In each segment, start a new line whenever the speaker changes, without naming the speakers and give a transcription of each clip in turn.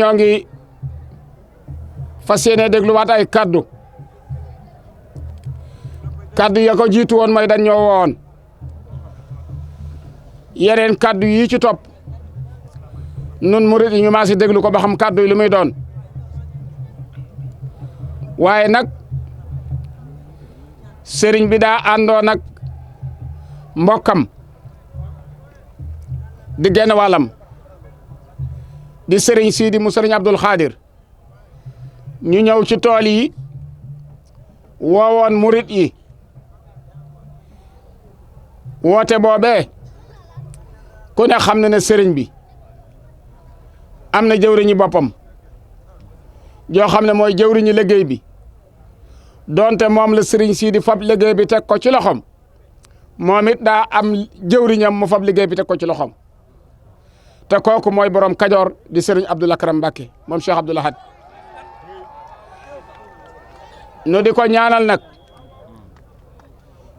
ñoo ngi fas yéene dégluwaat ay kaddu ya ko jiitu woon mooy dañ ñoo woon yeneen kaddu yi ci topp nun murid yi ñu maa si déglu ko ba xam kaddu yi lu muy doon waaye nag sëriñ bi daa àndoon ak mbokkam di genn wàllam di sëriñ Sidi mu sëriñ Abdul Xaadir ñu ñëw ci tool yi woowoon murit yi woote boobee ku ne xam na ne sëriñ bi am na jëwriñu boppam joo xam ne mooy jëwriñu liggéey bi donte moom la sëriñ Sidi fab liggéey bi teg ko ci loxom moom it daa am jëwriñam mu fab liggéey bi teg ko ci loxom te kooku mooy borom Kajoor di sëriñ Abdou Lakram Mbacké moom Cheikh Abdoul Ahad nu di ko ñaanal nag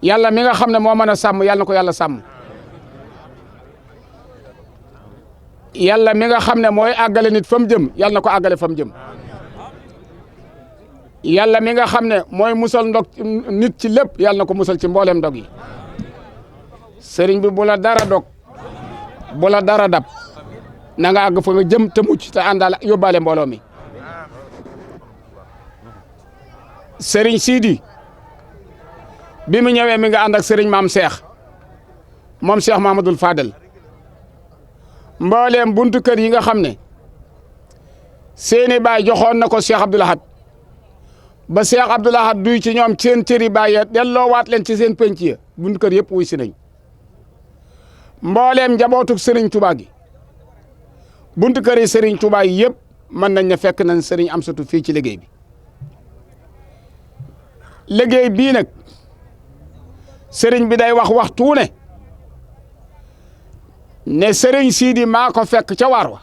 yàlla mi nga xam ne moo mën a sàmm yàlla na ko yàlla sàmm yàlla mi nga xam ne mooy àggale nit fa mu jëm yàlla na ko àggale fa mu jëm yàlla mi nga xam ne mooy musal ndog nit ci lépp yàlla na ko musal ci mboolem ndog yi sëriñ bi bu la dara dog bu la dara dab na nga àgg fa nga jëm te mucc te àndaale yóbbaale mbooloo mi sëriñ Sidi bi mu ñëwee mi nga ànd ak sëriñ maam Cheikh moom Cheikh Mamadou Fadel mbooleem buntu kër yi nga xam ne seeni baay joxoon na ko Cheikh Abdoul Ahad ba Cheikh Abdoul Ahad duy ci ñoom seen cëri baay ya delloowaat leen ci seen penc ya buntu kër yëpp wuy si nañ mbooleem njabootug sëriñ Touba gi buntu kër yi sëriñ Touba yi yëpp mën nañ ne fekk nañ sëriñ Amsatu fii ci liggéey bi liggéey bii nag sëriñ bi day wax waxtu ne sëriñ Sidi maa ko fekk ca waar wa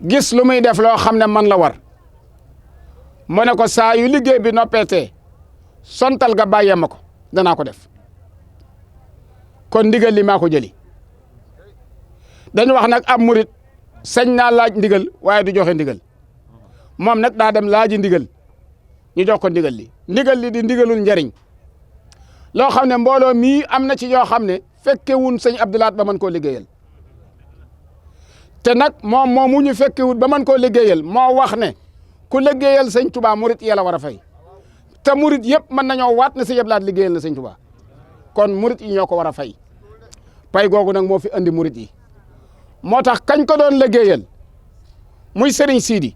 gis lu muy def loo xam ne man la war mu ne ko saa yu liggéey bi noppeetee sontal ga bàyyee ma ko danaa ko def kon ndigal li maa ko jëli dañu wax nag ab murit sañ naa laaj ndigal waaye du joxe ndigal moom nag daa dem laaji ndigal ñu jox ko ndigal li di ndigalul njariñ loo xam ne mbooloo mii am na ci ñoo xam ne fekkewun sëñ Abdoul Ahad ba mën koo liggéeyal te nag moom moomu ñu fekkewut ba mën koo liggéeyal moo wax ne ku liggéeyal sëñ Touba murit yàlla war a fay te murit yëpp mën nañoo waat ne sëñ Abdoul Ahad liggéeyal na sëñ Touba kon murit yi ñoo ko war a fay pay googu nag moo fi andi murit yi moo tax kañ ko doon liggéeyal muy Serigne Sidi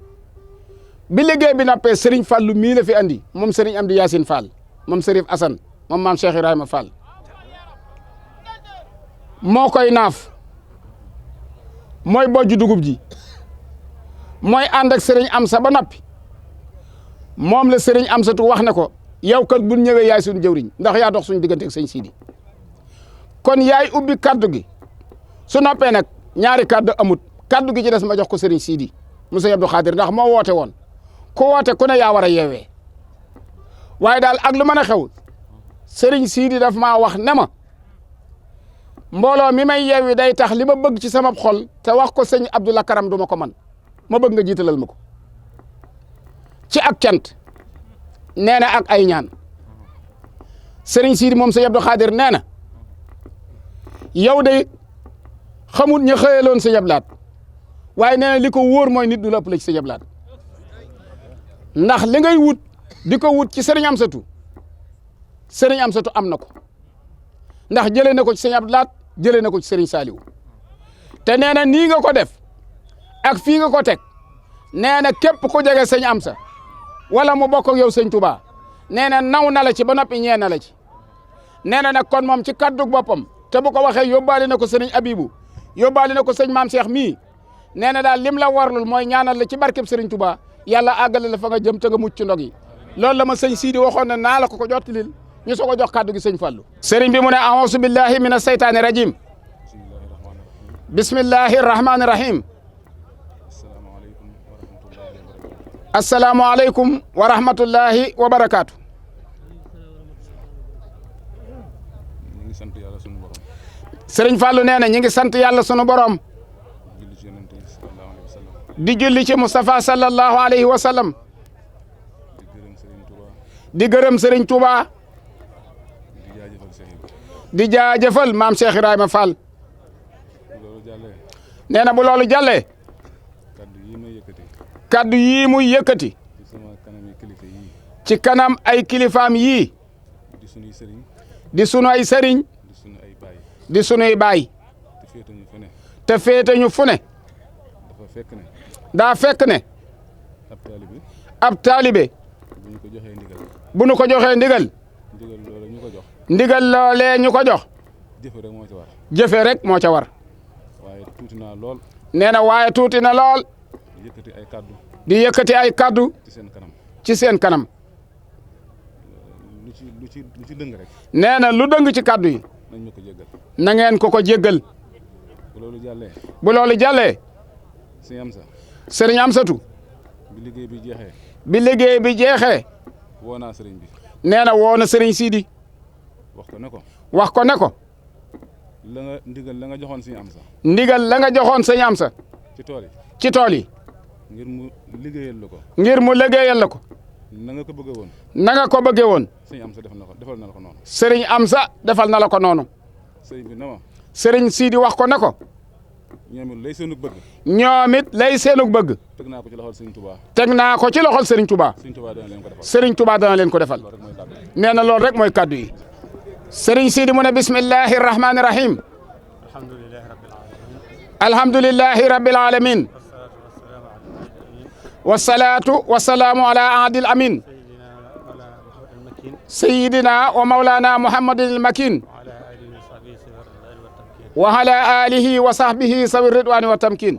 bi liggéey bi nappee Serigne Fallou mii la fi andi moom Serigne Amdi Yacine Fall moom Serif Assane moom maam Cheikh Ibrahima Fall moo koy naaf mooy bojju dugub ji mooy ànd ak Serigne Amsa ba noppi moom la Serigne Amsatu wax ne ko yow kat bu ñëwee yaay suñu jëwriñ ndax yaa dox suñu diggante ak sëñ Sidi kon yaay ubbi kaddu gi su noppee nag ñaari kaddu amut kaddu gi ci des ma jox ko Serigne Sidi mu sëñ Abdou Khadir ndax moo woote woon ku woote ku ne yaa war a yeewee waaye daal ak lu mën a xew Serigne Sidi daf maa wax ne ma mbooloo mi may yeewi day tax li ma bëgg ci sama xol te wax ko sëñ Abdou Lakram du ma ko man ma bëgg nga jiitalal ma ko ci ak cant nee na ak ay ñaan Serigne Sidi moom sëñ Abdou Khadir nee na yow de xamut ña xëyaloon sëñ Abdou Lahad waaye nee na li ko wóor mooy nit du la ëpp la ci sëñ Abdou Lahad ndax li ngay wut di ko wut ci Serigne Amsatu am na ko ndax jëlee na ko ci sëñ Abdou Lahad jëlee na ko ci Serigne Saliou te nee na nii nga ko def ak fii nga ko teg nee na képp ku jege sëñ Amsa wala mu bokk ak yow sëñ Touba nee na naw na la ci ba noppi ñee na la ci nee na nag kon moom ci kaddu boppam te bu ko waxee yóbbaale na ko sëriñ Abibu yóbbaale na ko sëñ Maam Cheikh mii nee na daal lim la warlul mooy ñaanal la ci barkeb sëriñ Touba yàlla àggale la fa nga jëm te nga mucc ci ndog yi loolu la ma sëñ Sidi waxoon ne naa la ko jottalil ñu soog a jox kaddu gi sëñ Fallou. sëriñ bi mu ne a'uuzu billahi mina seytaani rajim bismillahi rahmaani rahim asalaamualeykum wa rahmatullahi wa barakaatu.
ñu ngi sant yàlla sunu borom.
Sëriñ Fallou nee na ñu ngi sant yàlla sunu borom. di julli ci Moustapha sallallahu alayhi wa sallam. di gërëm Serigne Touba. di jaajëfal maam Cheikh Ibrahima Fall. nee na bu loolu jàllee. kaddu yii muy yëkkati. ci kanam ay kilifaam yii. di sunu ay sëriñ. di sunuy baay. te féete ñu fu ne. daa fekk ne. ab taalibe. bu ñu ko joxee ndigal. ndigal loolee ñu ko jox. jëfe rek moo ca war.
waaye tuuti naa lool.
nee na waaye tuuti na lool.
di yëkkati ay kaddu.
di yëkkati ay kaddu.
ci seen kanam.
ci seen kanam.
lu ci dëng rek.
nee na lu dëng ci kaddu yi.
nañ ma ko jéggal.
na ngeen ko jéggal.
bu loolu jàllee.
bu loolu jàllee.
sëñ Amsa.
sëriñ Amsatu.
bi liggéey bi jeexee.
bi liggéey bi jeexee.
woo naa sëriñ bi.
nee na woo na sëriñ Sidi.
wax ko ne ko.
wax ko ne ko.
ndigal la nga joxoon sëñ Amsa.
ndigal la nga joxoon sëñ Amsa.
ci tool yi.
ci tool yi.
ngir mu liggéeyal la ko.
ngir mu liggéeyal la ko.
na nga ko bëggee woon.
na nga ko bëggee woon.
sëñ Amsa defal na la ko noonu.
sëriñ Amsa defal na la ko noonu.
sëriñ bi ne ma.
sëriñ Sidi wax ko ne ko.
ñoom it lay seenug bëgg.
ñoom it lay seenug bëgg.
teg naa ko ci loxol sëriñ Touba.
teg naa ko ci loxol sëriñ Touba.
sëriñ Touba dana leen ko defal.
sëriñ Touba dana leen ko defal. nee na loolu rek mooy kaddu yi. sëriñ Sidi mu ne bismillahi rahmaani rahim. alhamdulillahi rabbil alamin. wasalaatu wasalaamu ala adil amin. sayidina wa maulana muhammadin al makin. wa ala alihi wa sahbihi sawi ridwani wa tamkin.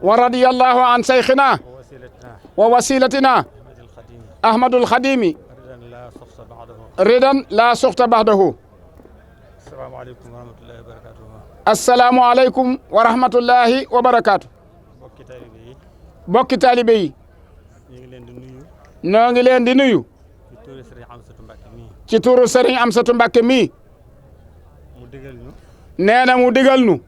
wa radiyallahu an saykhina wa wasilatina ahmadul khadimi ridan la suxta baxdahu. assalaamu aleykum wa rahmatullahi wa barakaatu. bokki taalibe yi. noo ngi leen di nuyu. ci turu Serigne Amsatu Mbàkke mii. nee na mu digal nu.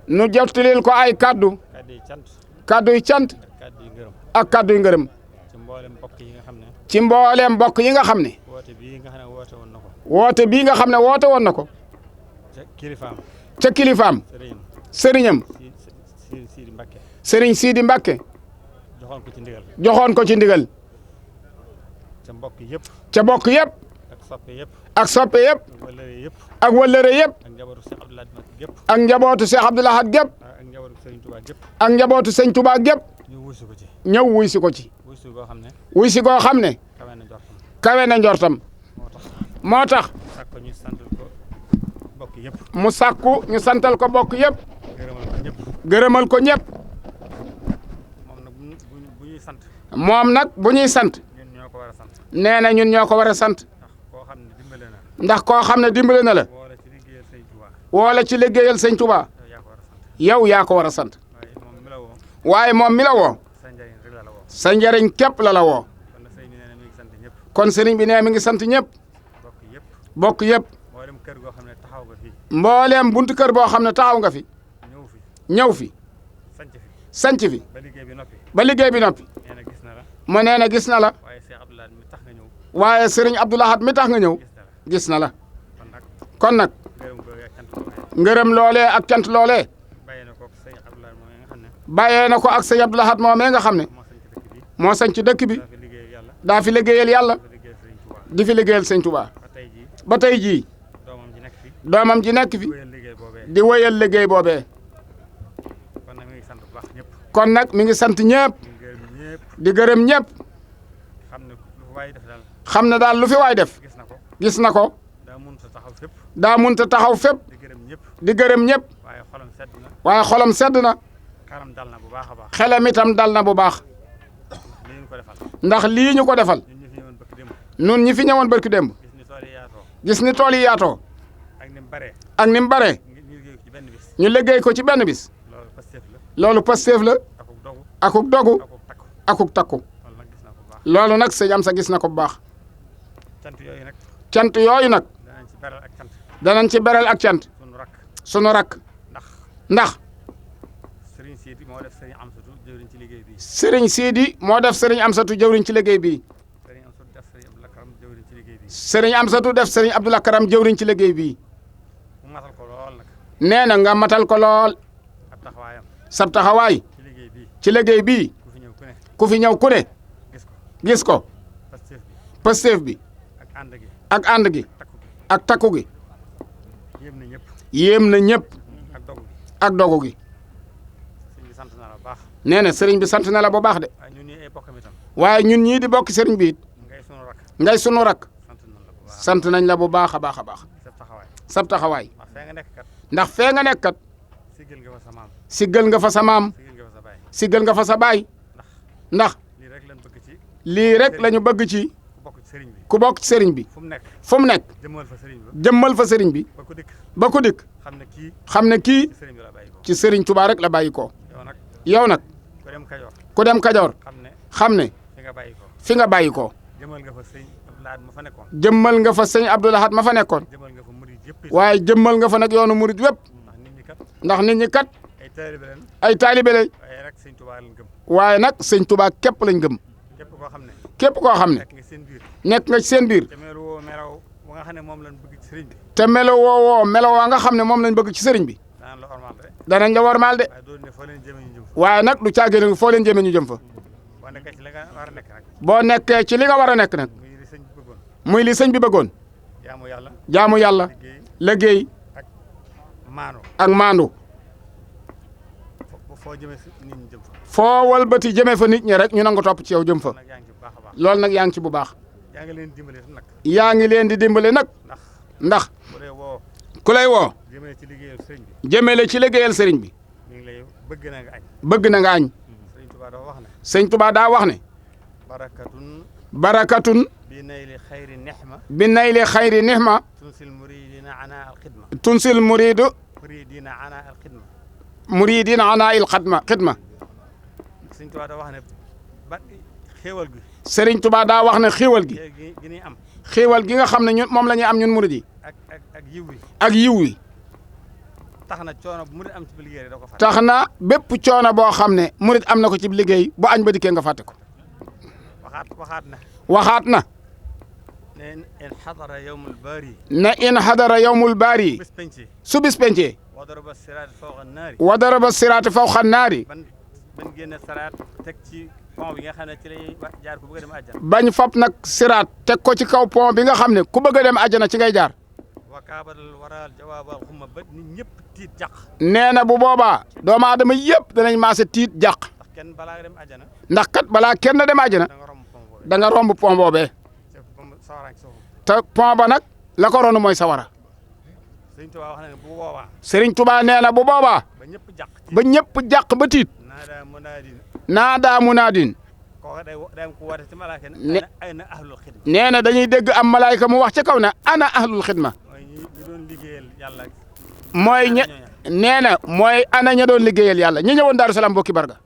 nu jottalil ko ay kaddu. kaddu yi cant. ak kaddu yi ngërëm. ci mboolem mbokk yi nga xam ne. woote bii nga xam ne woote woon na ko. ca kilifaam. sëriñam. sëriñ Sidi Mbàkke. joxoon ko ci ndigal.
ca mbokk yëpp.
ca mbokk yëpp.
ak soppe yëpp.
ak soppe yëpp.
ak wëllëre yëpp.
ak wëllëre yëpp.
ak njabootu Cheikh Abdoul Ahad gépp.
ak njabootu Cheikh Abdoul Ahad gépp.
ak njabootu Serigne Touba gépp.
ak njabootu Sëñ Touba gépp.
ñu wuy si ko ci.
ñëw wuy si ko ci.
wuy si goo xam ne.
wuy si goo xam ne.
kawe na njortam.
kawe na njortam. moo tax.
sàkku ñu santal ko bokk yëpp.
mu sàkku ñu santal ko bokk yëpp.
gërëmal ko ñëpp.
gërëmal ko ñëpp.
moom nag bu ñuy sant.
moom nag bu ñuy sant.
ñun ñoo ko war a sant.
nee na ñun ñoo ko war a sant.
ndax koo xam ne dimbale na.
ndax koo xam ne dimbale na la. woola ci liggéeyal Sëñ Touba. yow yaa ko war a sant. waaye moom mi la woo. sa njariñ képp la la woo. kon sëriñ bi nee mi ngi sant ñëpp. bokk yëpp. mbooleem buntu kër boo xam ne taxaw nga fi. ñëw fi. sanc fi. ba liggéey bi noppi. mu nee na gis na la. waaye sëriñ Abdoul Ahad mi tax nga ñëw. gis na la. kon nag. ngërëm loolee ak cant loolee. bàyyee na ko ak sëñ Abdoul Ahad moomee nga xam ne. moo sañ ci dëkk bi. daa fi liggéeyal yàlla. di fi liggéeyal Sëñ Touba. ba tey jii. doomam ji nekk fi. di wéyal liggéey boobee. kon nag mi ngi sant ñëpp. di gërëm ñëpp. xam ne daal lu fi waay def. gis na ko. daa munta taxaw fépp. di gërëm ñëpp. waaye xolam sedd na. xelam itam dal na bu baax. ndax lii ñu ko defal. nun ñi fi ñëwoon barki démb. gis ni tool yi yaatoo. ak ni mu baree. ñu liggéey ko ci benn bis. loolu Pastef la. akuk dogu
akuk takku
akuk takku
loolu nag gis naa ko bu baax
loolu nag sëñ Amsa gis na ko bu baax
cant yooyu nag
cant yooyu nag
danañ ci beral ak cant
danañ ci beral ak cant
sunu rakk
sunu rakk ndax
Serigne Sidi moo def Serigne Amsatu jëwriñ ci liggéey bi
Serigne Sidi moo def Serigne Amsatu jëwriñ ci liggéey bii
Serigne Amsatu def Serigne Abdou Karam jëwriñ ci liggéey bi
Serigne Amsatu def Serigne Abdou Karam jëwriñ ci liggéey bii
mu matal ko lool nag
nee na nga matal ko lool
ab taxawaayam
sab taxawaay
ci liggéey bi
ci liggéey bii
ku fi ñëw ku ne
ku fi ñëw ku ne
gis ko
gis ko
Pastef bi
Pastef bi
ak ànd gi
ak ànd gi
takku gi
ak takku gi
yéem na ñëpp
yéem na ñëpp
ak dogu gi
ak dogu gi
sëñ bi sant na la bu baax
nee na Serigne bi sant na la bu baax de
waaye ñun ñii ay bokkam itam
waaye ñun ñii di bokk Serigne bi it
ngay sunu rakk
ngay sunu rakk
sant nañ la bu baax
sant nañ la bu baax a baax a baax
sa taxawaay
sab taxawaay
wax fee nga nekk kat
ndax fee nga nekk kat
siggal nga fa sa maam
siggal nga fa sa maam
siggal nga fa sa baay
siggal nga fa sa baay ndax
lii rek lañ bëgg ci
lii rek la ñu bëgg ci
ku bokk ci sëriñ bi
ku bokk ci Serigne bi
fu mu nekk
fu mu nekk
jëmmal fa sëriñ ba
jëmmal fa Serigne bi
ba ko dikk
ba ko dikk
xam ne kii
xam ne kii
ci sëriñ bi la bàyyi ko
ci Serigne Touba rek la bàyyi ko
yow nag
yow nag
ku dem Kajoor
ku dem Kajoor
xam ne
xam ne
fi nga bàyyi ko
fi nga bàyyi ko
jëmal nga fa sëriñ Abdou Lahad ma fa nekkoon
jëmmal nga fa sëñ Abdou Lahad ma fa nekkoon
jëmal nga fa murid yëpp
waaye jëmmal nga fa nag yoonu murid wépp
ndax nit ñi kat
ndax nit ñi kat
ay taalibe leen
ay taalibe lañ
waaye rek sëñ Tuubaa lañ gëm
waaye nag sëñ Touba képp lañ gëm
képp koo xam ne
képp koo xam ne
nekk nga seen biir
nekk nga ci seen biir
te melu woo melaw ba nga xam ne moom lañ bëgg ci sëriñ bi
te melo woowoo melo waa nga xam ne moom lañ bëgg ci Serigne bi
daan la ormal de
danañ la warmaal de
waaye doon ne foo leen jëme ñu jëm fa
waaye nag du caagéen foo leen jëmee ñu jëm fa
boo nekkee ci la nga war a nekk nag
boo nekkee ci li nga war a nekk nag
muy li sëñ bi bëggoon
muy li sëñ bi bëggoon
jaamu yàlla
jaamu yàlla
liggéey
liggéey
ak maano
ak maandu
foo jëme si nit ñi jëm fa
foo walbati jëmee fa nit ñi rek ñu nangu topp ci yow jëm fa
nag yaa ngi ci bu baax a baax
loolu nag yaa ngi ci bu baax
yaa ngi leen dimbale tam nag
yaa ngi leen di dimbale nag
ndax
ndax
bu dee woo
ku lay woo
jëmale ci liggéeyal sëriñ bi
jëmele ci liggéeyal Serigne bi
mi ngi lay bëgg na nga añ
bëgg na nga añ
sëriñ Tuubaa dafa wax ne
sëñ Touba daa wax ne
barakatun
barakatun
bi nayli xayri nexma
bi nayli xayri nihma
tunsil muridina ana al xidma
tunsil muridu
muridina ana al xidma
muridina ana il xidma
sëriñ Tuubaa dafa wax ne ba xéewal gi
Serigne Touba daa wax ne xéewal gi
gi ñuy am
xéewal gi nga xam ne ñun moom la ñuy am ñun murid yi
ak yiw wi
ak yiw wi
tax na coono bu murid am ci liggéey da ko fàtte
tax na bépp coono boo xam ne murid am na ko ci liggéey bu añ ba dikkee nga fàtte ko
waxaat na
waxaat na
ne in xadara yowmul baari
ne in xadara yowmul baari
bis penci
su bis pencee
wa daraba siraat fawqa naari
wa daraba siraati fawqa naari
ban génne saraat teg ci pont bi nga xam ne ci lay jaar ku bëgg a dem àjjana
bañ fab nag siraat teg ko ci kaw pont bi nga xam ne ku bëgg a dem àjjana ci ngay jaar
wa kaabadal waral jawaabal xuma ba nit ñëpp tiit jàq
nee na bu boobaa doomu aadama yëpp danañ maase tiit jàq
ndax kenn balaa nga dem àjjana
ndax kat balaa kenn dem àjjana
da nga romb pont boobu
da nga romb pont boobee
sawaraan ci suufam
te pont ba nag la ko ronu mooy sawara
Sëriñ Tuubaa wax na ne bu boobaa
Serigne Touba nee na bu boobaa
ba ñëpp jàq tiit
ba ñëpp jàq ba tiit
naada munaadin
naadaa munaadin
kooka day am ku woote ci malaaka ne ay na ahlul xidma
nee na dañuy dégg am malaayka mu wax ci kaw ne ana ahlul xidma
mooy ñi doon liggéeyal yàlla
mooy ña nee na mooy ana ña doon liggéeyal yàlla ñi ñëwoon Daaru Salaam bokki barga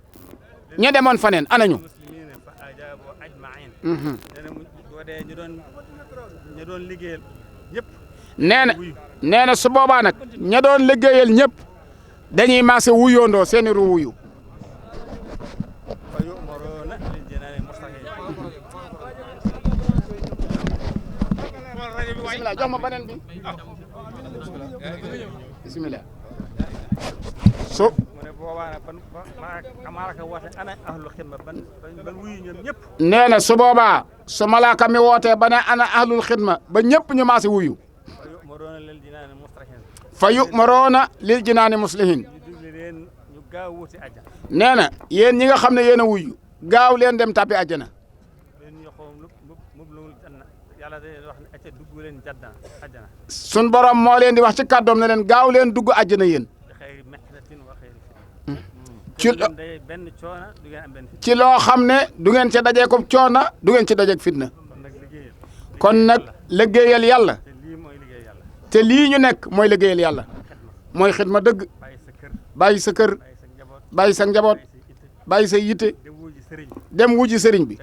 ña demoon faneen ana ñu
muslimina fa ajaabu ajmain nee na boo dee ñu doon liggéeyal ñëpp
nee na su boobaa nag ña doon liggéeyal ñëpp dañuy maase wuyoondoo seeni ru wuyu
fa yu'maruuna lil jinaani mustaqim
bisimilah jox ma beneen bi bisimilah so
mu ne boobaa nag ban malaaka woote ana ahlul xidma ban wuyu ñoom ñëpp
nee na su boobaa su malaaka mi wootee ba ne ana ahlul xidma ba ñëpp ñu maase wuyu
fa yu'maruuna lil jinaani muslihin
fa yu'maruuna lil jinaani muslihin
ñu digle leen ñu gaaw wuti àjjana
nee na yéen ñi nga xam ne yéen a wuyu gaaw leen dem tàbbi àjjana
leen ñu xool mub lu janna yàlla da leen wax ne acca dugg leen jadda àjjana
sun borom moo leen di wax ci kàddoom ne leen gaaw leen dugg àjjana yéen
bi xayri mehnatin wa xayri
ci
fitna day benn coona du ngeen am benn fitna
ci loo xam ne du ngeen ci dajee ko coona du ngeen ci dajeek fitna
kon nag liggéeyal
kon nag liggéeyal yàlla
te lii mooy liggéey yàlla
te lii ñu nekk mooy liggéeyal yàlla mooy xidma dëgg
bàyyi sa kër
bàyyi sa kër
bàyyi sa njaboot
bàyyi sa njaboot bàyyi say yitte
dem wuji sëriñ bi
dem wuji sëriñ bi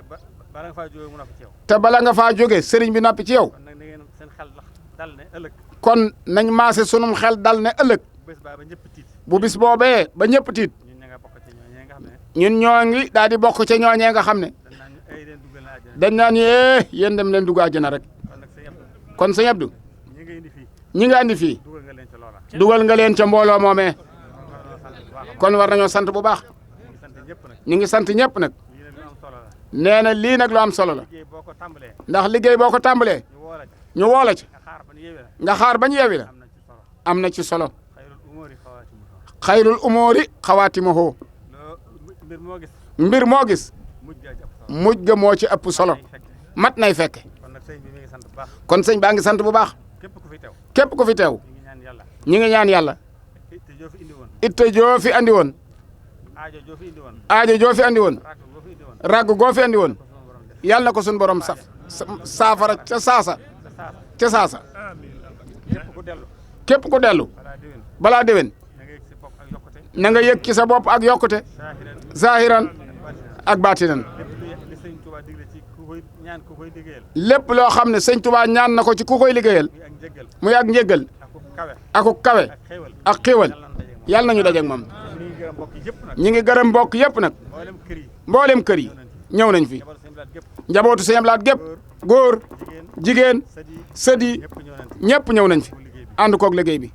bala nga faa jógee mu noppi ci yow
te bala nga faa jóge sëriñ bi noppi ci yow
kon nag na ngeen seen xel dal ne ëllëg
kon nañ maase sunum xel dal ne ëllëg
bés baa ba ñëpp tiit
bu bis boobee ba ñëpp tiit
ñun ña nga bokk ci ñooñee nga xam ne
ñun ñoo ngi daal di bokk ca ñooñee nga xam ne
dañ naan ñu ay leen duggal na àjjana
dañ naan yéen dem leen dugg àjjana rek
kon nag sëñ Abdou
kon sëñ Abdou
ñi nga indi fii
ñi nga andi fii
dugal nga leen ci loola
dugal nga leen ca mbooloo moomee
kon war na
kon war nañoo sant
sant bu baax
bu baax
ñu sant ñëpp nag
ñu ngi sant ñëpp nag
lii nag lu am solo la
nee na lii nag lu am solo la
liggéey boo ko tàmbalee
ndax liggéey boo ko tàmbalee
ñu woo la ci
ñu woo la ci
nga xaar ba ñu yeewee la
nga xaar bañ yeewi la
am na ci solo
am na ci solo
xayrul umuri xawaatimuha
xayrul umuri xawaatimuhu
loo mbir moo gis
mbir moo gis
mujj gaa ci ëpp solo
mujj ga moo ci ëpp solo
day fekk
mat nay fekke
kon nag sëñ bi mi ngi sant bu baax
kon sëñ baa ngi sant bu baax
képp ku fi teew
képp ku fi teew
ñu ngi ñaan yàlla
ñi ngi ñaan yàlla
te joo fi indi woon
itte joo fi andi woon
aajo joo fi indi woon
aajo joo fi andi woon
rakk boo fi indi woon
ragg goo fi andi woon
ko sama borom def
yàlla na ko suñu borom saafara ca saasa
te
ca
saasa
saasa
képp ku dellu
képp ku dellu
balaa déwén
balaa déwén
na nga yëg si bopp ak yokkute
na nga yëg ci sa bopp ak yokkute
saahiran
zahiran ak baatinan
lépp li sëñ Tuubaa digle ci ku koy ñaan ku koy liggéeyal
lépp loo xam ne sëñ Tuubaa ñaan na ko ci ku koy liggéeyal
muy ak njëggal
muy ak njëggal
ak ku kawe
aku kawe
ak xéewal
ak xiiwal
yàlla
yàlla nañu
na dajeeg moom
dajeeg moom
ñu ngi gërëm mbokk yëpp nag
ñi ngi gërëm mbokk yëpp nag
mboolem kër yi
mboolem kër yi ñëw nañ fi
jabar sëñ Blaat gépp
njabootu sëñ Ablaat gépp góor
jigéen
jigéen
sët yi
sët yi
ñëpp ñëw nañ ci
ñëpp ñëw nañ fi
bu liggéey bi
ànd koog liggéey bi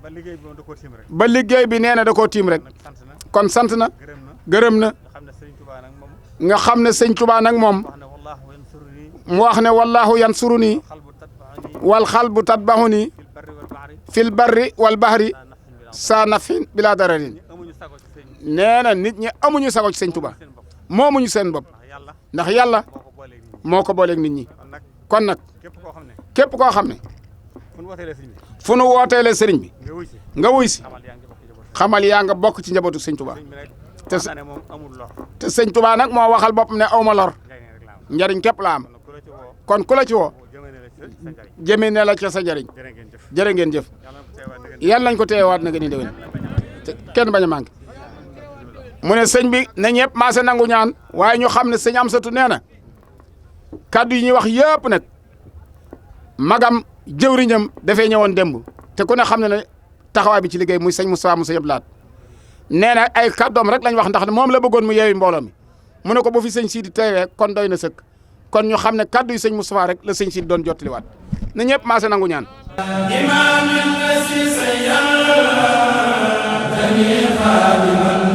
ba liggéey bi moom da koo tiim rek
ba liggéey bi nee na da koo tiim rek
nag sant na
kon sant na
gërëm
gërëm
na
na
nga xam ne sëriñ Tuubaa nag moom
nga xam ne sëñ Tuubaa nag moom
wax ne wallaahu yansuruni
mu wax ne wallaahu yansuruni
xalbu tatbaani
wal xalbu tatbahuni
fil barri wal bahri
fil barri wal bahri saa nafin bila dararin
ñi amuñu sago ci sëñ
nee na nit ñi amuñu sago ci sëñ Tuubaa
seen bopp
moomuñu seen bopp
ndax yàlla
ndax yàlla
moo ko booleeg nit ñi
moo ko booleeg nit ñi
kon nag
kon nag
képp koo xam ne
képp koo xam ne
fu nu wooteelee sëñ bi
fu nu wooteelee sëriñ bi
nga wuy si
nga wuy si
xamal yaa ngi bokk ci
xamal yaa nga bokk ci
njaboot
njabootu sëñ Tuubaa
sëñ bi nag
te
wax na ne moom amul lor
te sëñ Tuubaa nag moo waxal boppam ne aw ma lor
njariñ rek la am
njariñ képp la am
kon ku la ci woo
kon ku la ci woo
jëmee ne la ci sa njariñ
jëmee ne la ca sa njariñ
jërë ngeen jëf
jërë ngeen jëf
yàlla na ko teewaat
yàlla nañ ko teewaat na
na ngeen
nga ni déwén te kenn bañ a manqué mu ne sëñ bi na ñëpp maase nangu ñaan waaye ñu xam ne sëñ Amsatu nee na kaddu yi ñuy wax yëpp nag magam jëwriñam dafee ñëwoon démb te ku ne xam ne ne taxawaay bi ci liggéey muy sëñ Moustapha mu sëñ Abdou Lahad nee na ay kàddoom rek lañ wax ndax moom la bëggoon mu yeewi mbooloo mi mu ne ko bu fi sëñ Sidi teewee kon doy na sëkk kon ñu xam ne kaddu yi sëñ Moustapha rek la sëñ Sidi doon jottaliwaat na ñëpp maase nangu ñaan
إمام الناس سيئا خادما